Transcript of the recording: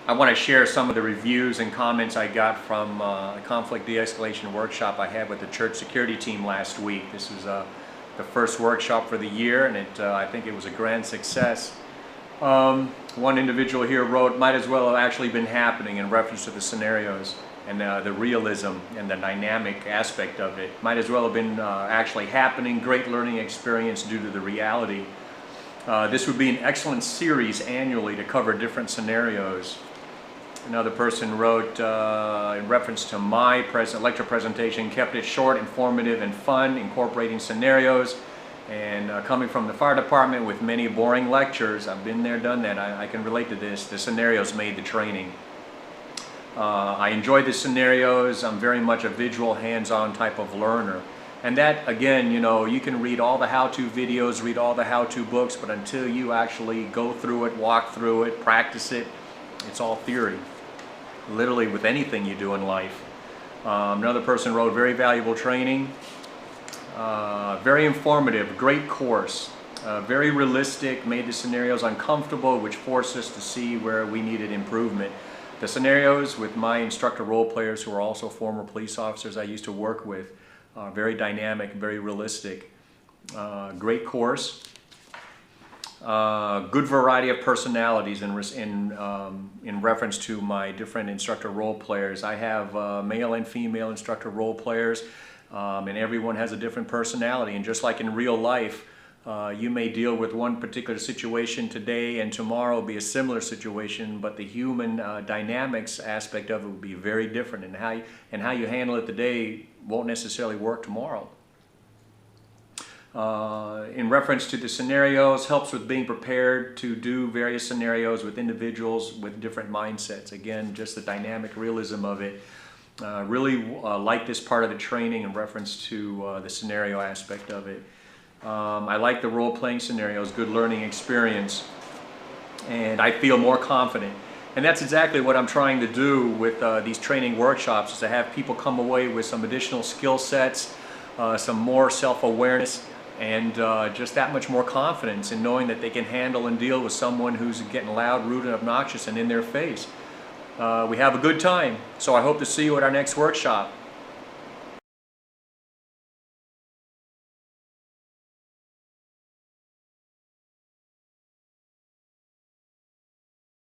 I want to share some of the reviews and comments I got from a conflict de-escalation workshop I had with the church security team last week. This was the first workshop for the year, and I think it was a grand success. One individual here wrote, might as well have actually been happening, in reference to the scenarios and the realism and the dynamic aspect of it. Might as well have been actually happening. Great learning experience due to the reality. This would be an excellent series annually to cover different scenarios. Another person wrote, in reference to my lecture presentation, kept it short, informative, and fun, incorporating scenarios. And coming from the fire department with many boring lectures, I've been there, done that, I can relate to this. The scenarios made the training. I enjoy the scenarios. I'm very much a visual, hands-on type of learner. And that, again, you know, you can read all the how-to videos, read all the how-to books, but until you actually go through it, walk through it, practice it, it's all theory. Literally with anything you do in life. Another person wrote, very valuable training, very informative, great course, very realistic, made the scenarios uncomfortable, which forced us to see where we needed improvement. The scenarios with my instructor role players, who are also former police officers I used to work with, very dynamic, very realistic, great course. Good variety of personalities in reference to my different instructor role players. I have male and female instructor role players, and everyone has a different personality. And just like in real life, you may deal with one particular situation today, and tomorrow will be a similar situation, but the human dynamics aspect of it will be very different, and how you handle it today won't necessarily work tomorrow. In reference to the scenarios, helps with being prepared to do various scenarios with individuals with different mindsets. Again, just the dynamic realism of it. Really like this part of the training in reference to the scenario aspect of it. I like the role-playing scenarios, good learning experience, and I feel more confident. And that's exactly what I'm trying to do with these training workshops, is to have people come away with some additional skill sets, some more self-awareness, and just that much more confidence in knowing that they can handle and deal with someone who's getting loud, rude, and obnoxious and in their face. We have a good time, so I hope to see you at our next workshop.